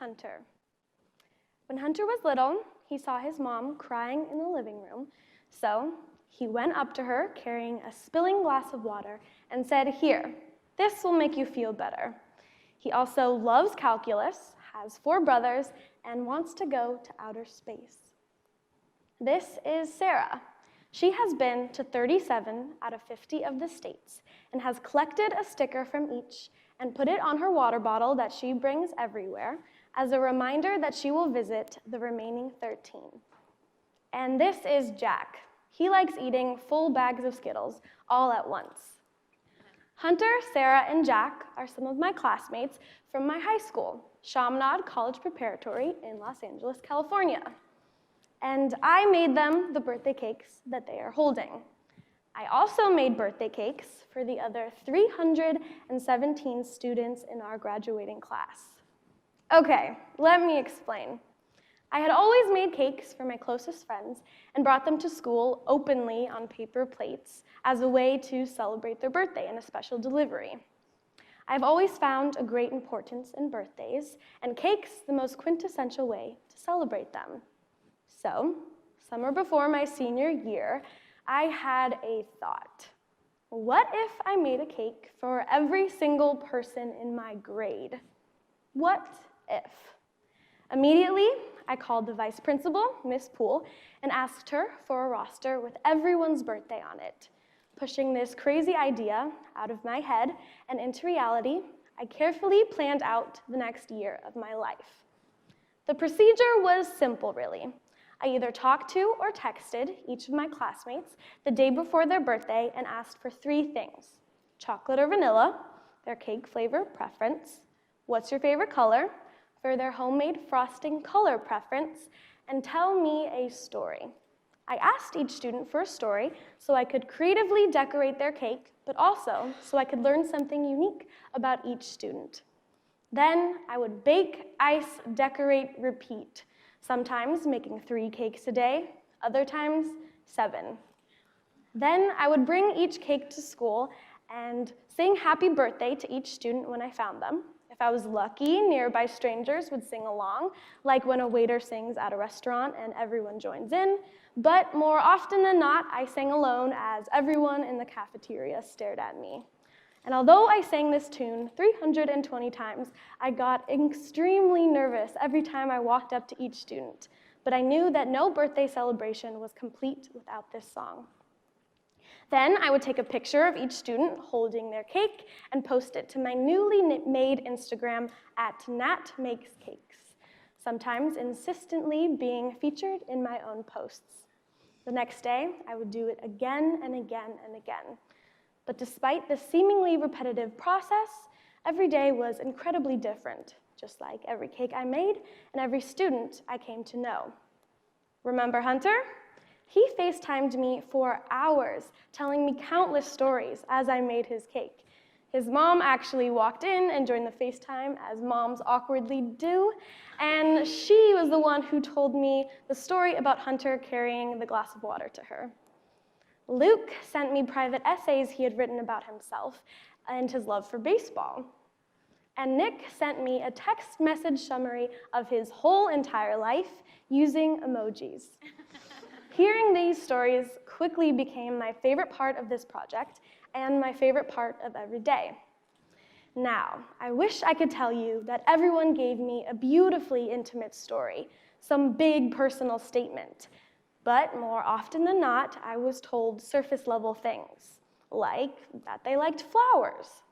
Hunter. When Hunter was little, he saw his mom crying in the living room, so he went up to her carrying a spilling glass of water and said, "Here, this will make you feel better." He also loves calculus, has 4 brothers, and wants to go to outer space. This is Sara. She has been to 37 out of 50 of the states and has collected a sticker from each and put it on her water bottle that she brings everywhere as a reminder that she will visit the remaining 13. And this is Jack. He likes eating full bags of Skittles all at once. Hunter, Sara, and Jack are some of my classmates from my high school, Chaminade College Preparatory in Los Angeles, California. And I made them the birthday cakes that they are holding. I also made birthday cakes for the other 317 students in our graduating class. Okay, let me explain. I had always made cakes for my closest friends and brought them to school openly on paper plates as a way to celebrate their birthday in a special delivery. I've always found a great importance in birthdays, and cakes the most quintessential way to celebrate them. So, summer before my senior year, I had a thought. What if I made a cake for every single person in my grade? What if? Immediately, I called the vice principal, Miss Poole, and asked her for a roster with everyone's birthday on it. Pushing this crazy idea out of my head and into reality, I carefully planned out the next year of my life. The procedure was simple, really. I either talked to or texted each of my classmates the day before their birthday and asked for 3 things: chocolate or vanilla, their cake flavor preference, what's your favorite color, for their homemade frosting color preference, and tell me a story. I asked each student for a story so I could creatively decorate their cake, but also so I could learn something unique about each student. Then I would bake, ice, decorate, repeat, sometimes making 3 cakes a day, other times 7. Then I would bring each cake to school and sing happy birthday to each student when I found them. If I was lucky, nearby strangers would sing along, like when a waiter sings at a restaurant and everyone joins in. But more often than not, I sang alone as everyone in the cafeteria stared at me. And although I sang this tune 320 times, I got extremely nervous every time I walked up to each student. But I knew that no birthday celebration was complete without this song. Then I would take a picture of each student holding their cake and post it to my newly made Instagram @NatMakesCakes, sometimes insistently being featured in my own posts. The next day, I would do it again and again and again. But despite the seemingly repetitive process, every day was incredibly different, just like every cake I made and every student I came to know. Remember Hunter? He FaceTimed me for hours, telling me countless stories as I made his cake. His mom actually walked in and joined the FaceTime, as moms awkwardly do, and she was the one who told me the story about Hunter carrying the glass of water to her. Luke sent me private essays he had written about himself and his love for baseball. And Nick sent me a text message summary of his whole entire life using emojis. Hearing these stories quickly became my favorite part of this project and my favorite part of every day. Now, I wish I could tell you that everyone gave me a beautifully intimate story, some big personal statement. But more often than not, I was told surface-level things, like that they liked flowers,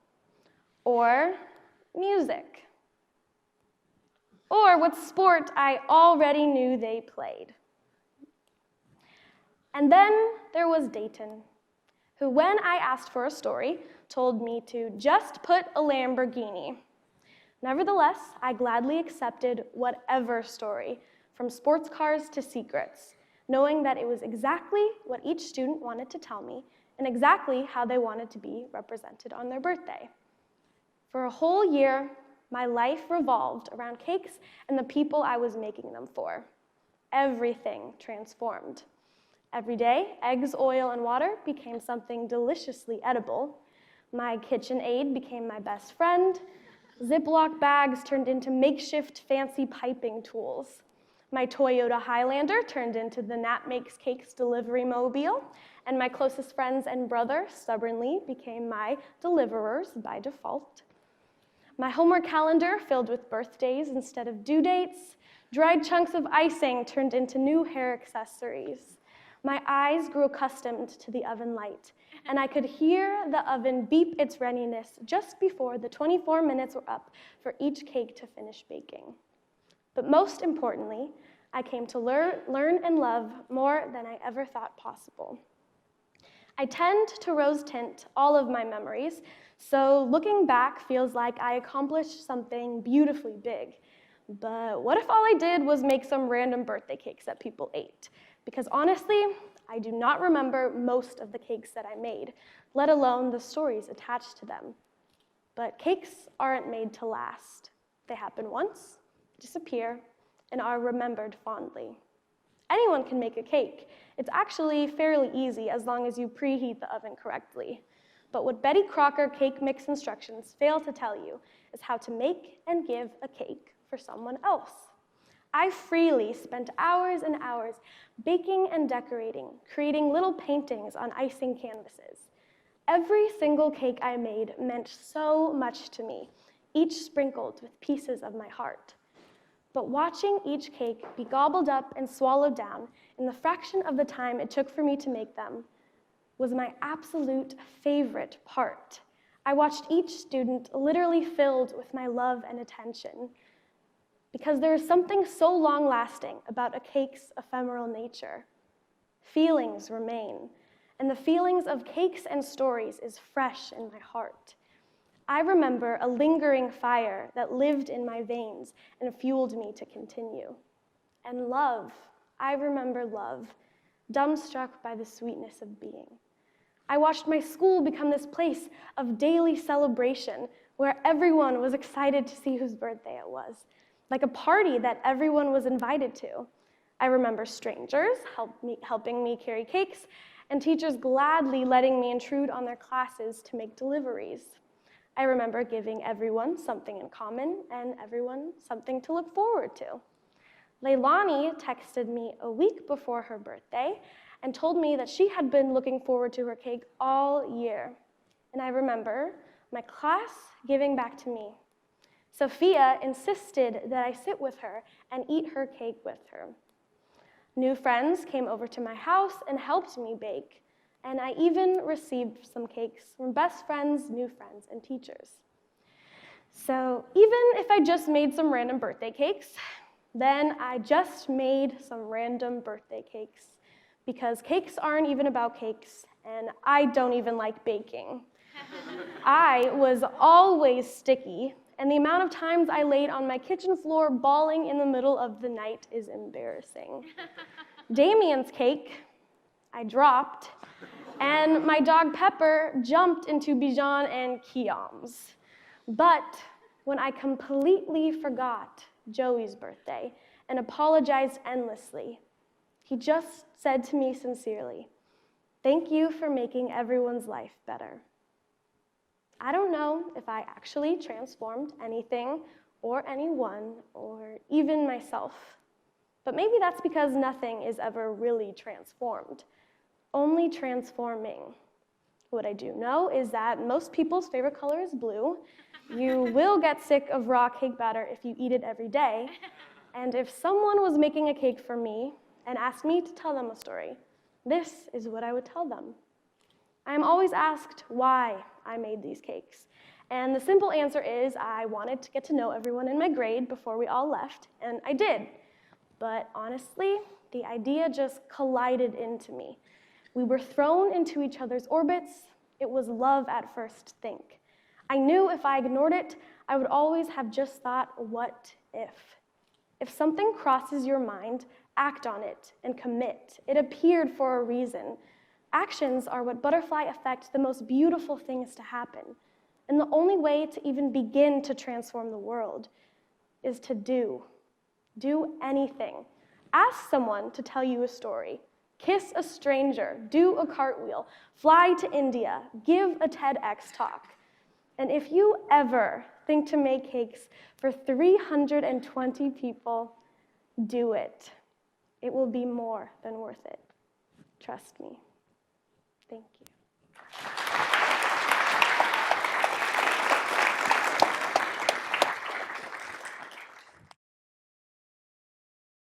or music, or what sport I already knew they played. And then there was Dayton, who, when I asked for a story, told me to just put a Lamborghini. Nevertheless, I gladly accepted whatever story, from sports cars to secrets, knowing that it was exactly what each student wanted to tell me and exactly how they wanted to be represented on their birthday. For a whole year, my life revolved around cakes and the people I was making them for. Everything transformed. Every day, eggs, oil, and water became something deliciously edible. My KitchenAid became my best friend. Ziploc bags turned into makeshift fancy piping tools. My Toyota Highlander turned into the Nat Makes Cakes delivery mobile, and my closest friends and brother stubbornly became my deliverers by default. My homework calendar filled with birthdays instead of due dates. Dried chunks of icing turned into new hair accessories. My eyes grew accustomed to the oven light, and I could hear the oven beep its readiness just before the 24 minutes were up for each cake to finish baking. But most importantly, I came to learn and love more than I ever thought possible. I tend to rose tint all of my memories, so looking back feels like I accomplished something beautifully big. But what if all I did was make some random birthday cakes that people ate? Because honestly, I do not remember most of the cakes that I made, let alone the stories attached to them. But cakes aren't made to last. They happen once, disappear, and are remembered fondly. Anyone can make a cake. It's actually fairly easy as long as you preheat the oven correctly. But what Betty Crocker cake mix instructions fail to tell you is how to make and give a cake for someone else. I freely spent hours and hours baking and decorating, creating little paintings on icing canvases. Every single cake I made meant so much to me, each sprinkled with pieces of my heart. But watching each cake be gobbled up and swallowed down in the fraction of the time it took for me to make them was my absolute favorite part. I watched each student literally filled with my love and attention, because there is something so long-lasting about a cake's ephemeral nature. Feelings remain, and the feelings of cakes and stories is fresh in my heart. I remember a lingering fire that lived in my veins and fueled me to continue. And love, I remember love, dumbstruck by the sweetness of being. I watched my school become this place of daily celebration where everyone was excited to see whose birthday it was, like a party that everyone was invited to. I remember strangers helping me carry cakes, and teachers gladly letting me intrude on their classes to make deliveries. I remember giving everyone something in common and everyone something to look forward to. Leilani texted me a week before her birthday and told me that she had been looking forward to her cake all year. And I remember my class giving back to me. Sophia insisted that I sit with her and eat her cake with her. New friends came over to my house and helped me bake, and I even received some cakes from best friends, new friends, and teachers. So even if I just made some random birthday cakes, then I just made some random birthday cakes, because cakes aren't even about cakes, and I don't even like baking. I was always sticky, and the amount of times I laid on my kitchen floor bawling in the middle of the night is embarrassing. Damien's cake, I dropped, and my dog Pepper jumped into Bijan and Kiam's. But when I completely forgot Joey's birthday and apologized endlessly, he just said to me sincerely, "Thank you for making everyone's life better." I don't know if I actually transformed anything or anyone or even myself, but maybe that's because nothing is ever really transformed, only transforming. What I do know is that most people's favorite color is blue. You will get sick of raw cake batter if you eat it every day, and if someone was making a cake for me and asked me to tell them a story, this is what I would tell them. I am always asked why I made these cakes, and the simple answer is I wanted to get to know everyone in my grade before we all left, and I did. But honestly, the idea just collided into me. We were thrown into each other's orbits. It was love at first think. I knew if I ignored it, I would always have just thought, what if? If something crosses your mind, act on it and commit. It appeared for a reason. Actions are what butterfly affect the most beautiful things to happen. And the only way to even begin to transform the world is to do. Do anything. Ask someone to tell you a story. Kiss a stranger. Do a cartwheel. Fly to India. Give a TEDx talk. And if you ever think to make cakes for 320 people, do it. It will be more than worth it. Trust me. Thank you.